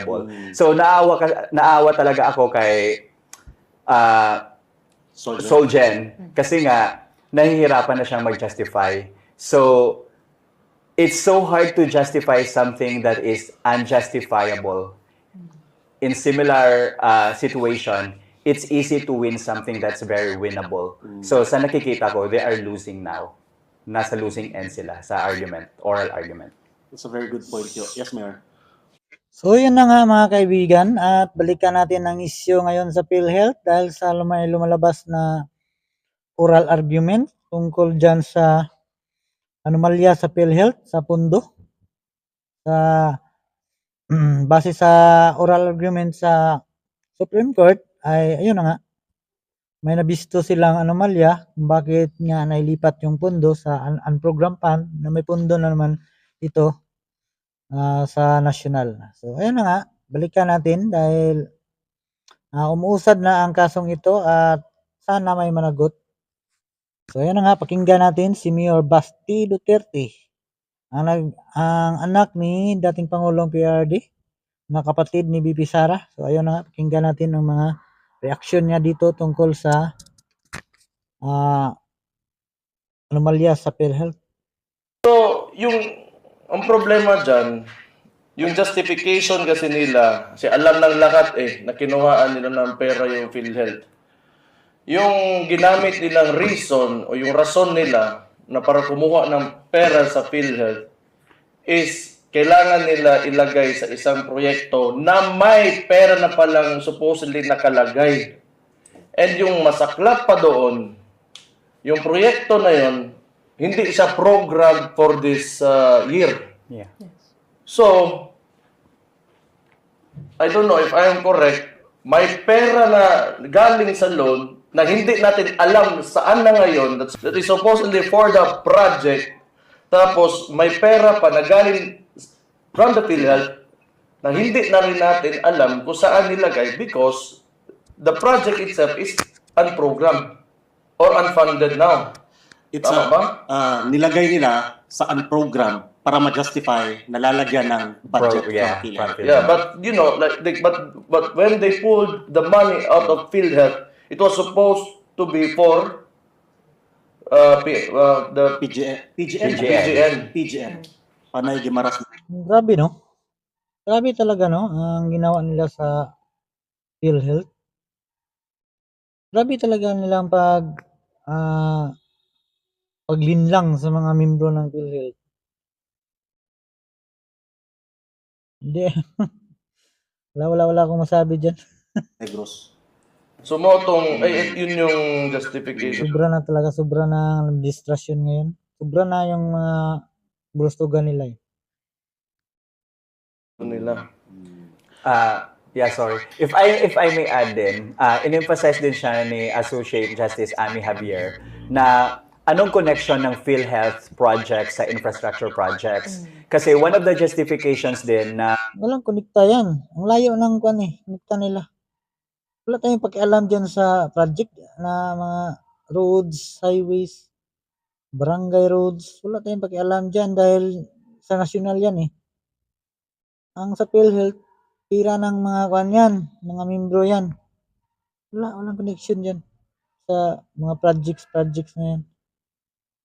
justifiable. So naawa talaga ako kay Solgen kasi nga nahihirapan na siyang mag-justify. So it's so hard to justify something that is unjustifiable. In similar situation, it's easy to win something that's very winnable. So sa nakikita ko, they are losing now. Nasa losing end sila sa argument, oral argument. That's a very good point. Yes, Mayor. So yun na nga mga kaibigan, at balikan natin ang issue ngayon sa PhilHealth dahil sa may lumalabas na oral argument tungkol dyan sa anomalya sa PhilHealth, sa pundo. Base sa oral argument sa Supreme Court ay ayun na nga, may nabisto silang anomalya kung bakit nga nailipat yung pundo sa unprogrammed fund na may pundo na naman ito sa national. So ayun na nga, balikan natin dahil umuusad na ang kasong ito at sana may managot. So ayun na nga, pakinggan natin si Mayor Basti Duterte, ang anak ni dating Pangulong PRD, na kapatid ni BP Sara. So ayun na nga, pakinggan natin ang mga reaksyon niya dito tungkol sa anomalya sa PhilHealth. So, ang problema dyan, yung justification kasi nila, kasi alam ng lahat na kinuhaan nila ng pera yung PhilHealth. Yung ginamit nilang reason o yung rason nila na para kumuha ng pera sa PhilHealth is kailangan nila ilagay sa isang proyekto na may pera na palang supposedly nakalagay. And yung masaklap pa doon, yung proyekto na yon hindi siya program for this year. Yeah. So, I don't know if I am correct, may pera na galing sa loan na hindi natin alam saan na ngayon, that is supposedly for the project, tapos may pera pa na galing from the PhilHealth na hindi na rin natin alam kung saan nilagay because the project itself is unprogrammed or unfunded now. Tama ba? Nilagay nila sa unprogram para ma-justify na lalagyan ng budget Yeah, from PhilHealth. Yeah, but you know, but when they pulled the money out of PhilHealth, it was supposed to be for the PGN. Panay Gimaras. Grabe no? Grabe talaga no, ang ginawa nila sa PhilHealth. Grabe talaga nilang paglinlang sa mga membro ng PhilHealth. Hindi. wala akong masabi dyan. Negros. So yun yung justification. Sobra na distraction ngayon. Sobra na yung mga bulustugan nila Nila. Yeah, sorry. If I may add din, in-emphasize din siya ni Associate Justice Amy Javier na anong connection ng PhilHealth projects sa infrastructure projects. Kasi one of the justifications din na walang konekta yan. Ang layo ng konekta nila. Wala tayong pakialam dyan sa project na mga roads, highways, barangay roads. Wala tayong pakialam dyan dahil sa national yan Ang sa PhilHealth, pira ng mga mga membro yan. Walang connection dyan sa mga projects na yan.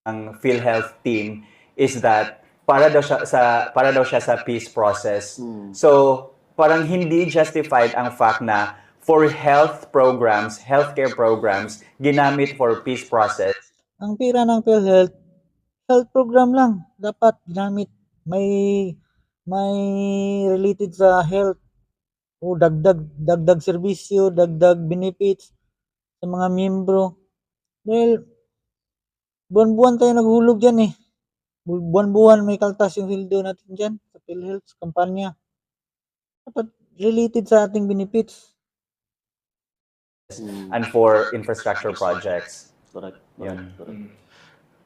ang PhilHealth team is that para daw siya sa peace process. So, parang hindi justified ang fact na for healthcare programs, ginamit for peace process. Ang pira ng PhilHealth, health program lang. Dapat ginamit. May related sa health. O dagdag serbisyo, dagdag benefits sa mga miyembro. Dahil buwan-buwan tayo naghulog dyan Buwan-buwan may kaltas yung hildo natin dyan sa PhilHealth, sa kampanya. Dapat related sa ating benefits. And for infrastructure projects. Correct. Yun.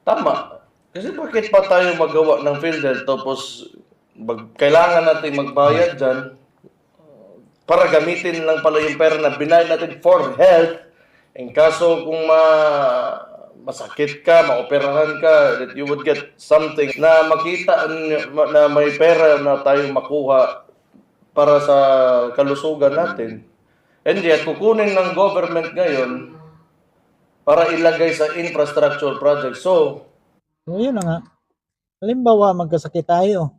Tama. Kasi bakit pa tayo magawa ng PhilHealth tapos kailangan natin magbayad dyan para gamitin lang pala yung pera na binayad natin for health. In kaso kung masakit ka, maoperahan ka, that you would get something na makita na may pera na tayo makuha para sa kalusugan natin. And yet, kukunin ng government ngayon para ilagay sa infrastructure project. So, yun na nga. Halimbawa, magkasakit tayo.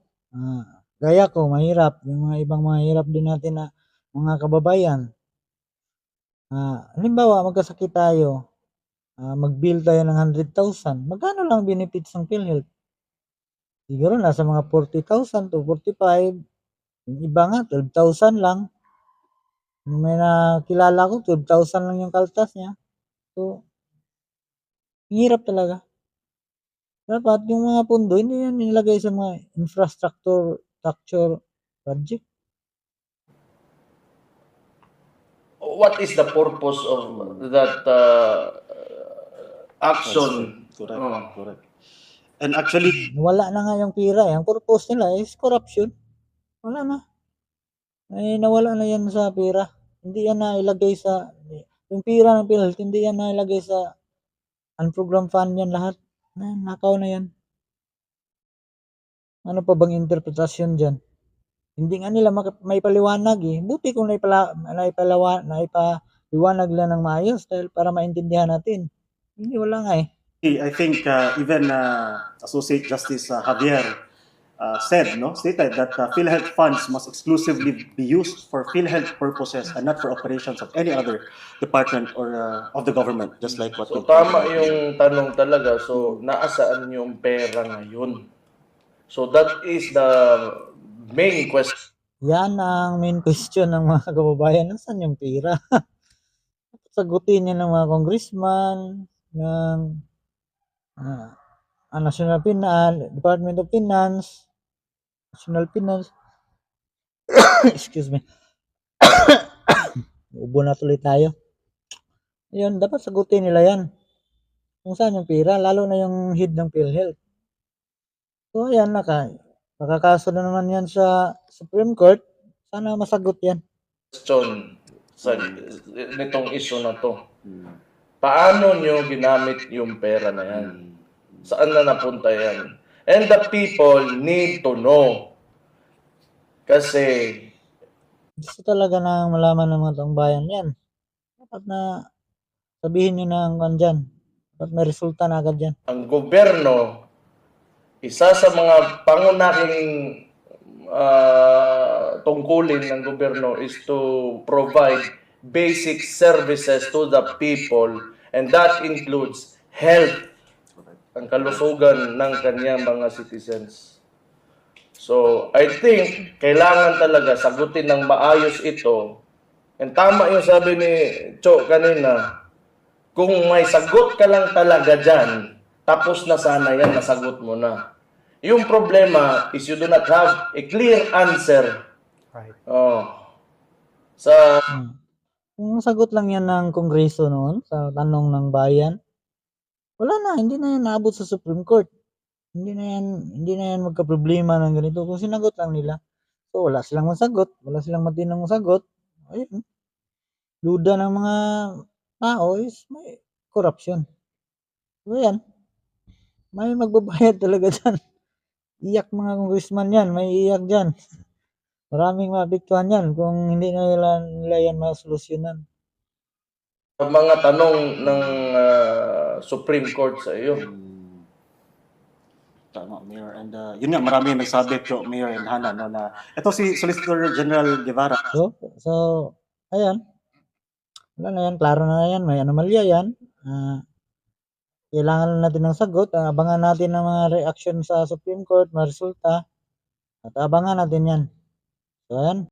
Gaya ko, mahirap. Yung mga ibang mahirap din natin na mga kababayan. Halimbawa, magkasakit tayo. Mag-bill tayo ng 100,000. Magkano lang benefits ng PhilHealth? Siguro nasa mga 40,000 to 45. Yung iba nga, 12,000 lang. May nakilala ko, 12,000 lang yung kaltas niya. So, hirap talaga. Dapat yung mga pundo, hindi yan nilagay sa mga infrastructure project. what is the purpose of that action? Correct. Oh. Correct. And actually, Wala na nga yung pira. Ang purpose nila is corruption. Wala na. Nawala na yan sa pira. Hindi yan nailagay sa, yung pira ng PhilHealth, hindi yan nailagay sa unprogrammed fund yan lahat. Nakaw na yan. Ano pa bang interpretasyon dyan? Hindi nga nila may paliwanag eh. Buti kung naipaliwanag lang ng maayos dahil para maintindihan natin. Hindi, wala nga eh. I think even Associate Justice Javier stated that PhilHealth funds must exclusively be used for PhilHealth purposes and not for operations of any other department or of the government, just like what. So tama yung tanong talaga. So naasaan yung pera ngayon? So that is the main question. Yan ang main question ng mga kababayan. Nasaan yung pira? Sagutin niya ng mga congressman, ng National Department of Finance, National Finance. Excuse me. Ubo na tuloy tayo. Ayun, dapat sagutin nila yan. Kung saan yung pira, lalo na yung head ng PhilHealth. So, ayan, nakakaso na naman yan sa Supreme Court. Sana masagot yan. Question sa nitong issue na to. Paano nyo ginamit yung pera na yan? Saan na napunta yan? And the people need to know. Kasi Gusto talaga na malaman ng mga taong bayan yan. Dapat na sabihin nyo na ang dyan. Dapat may resulta na agad yan. ang gobyerno, isa sa mga pangunahing tungkulin ng gobyerno is to provide basic services to the people, and that includes health, ang kalusugan ng kanyang mga citizens. So, I think kailangan talaga sagutin ng maayos ito. And tama yung sabi ni Cho kanina, kung may sagot ka lang talaga dyan, tapos na sana yan, nasagot mo na. Yung problema is you do not have a clear answer. Right. Sa Kung sagot lang yan ng Kongreso noon sa tanong ng bayan, wala na, hindi na yan naabot sa Supreme Court. Hindi na yan magka-problema ng ganito kung sinagot lang nila. So wala silang masagot, wala silang matinong sagot. Ayun. Duda ng mga tao is may corruption. So yan. May magbabayad talaga dyan. Iyak mga congressman yan, may iyak dyan. Maraming maapektuhan yan kung hindi na nila yan masolusyonan. mga tanong ng Supreme Court sa iyo. Tama, Mayor. And yun nga, marami yung nagsabi to Mayor and Hannah, no, na ito si Solicitor General Guevara. So ayan. Wala na yan, klaro na yan, may anomalya yan. Kailangan natin ng sagot. Abangan natin ang mga reaction sa Supreme Court, mga resulta. At abangan natin yan. So, ayan.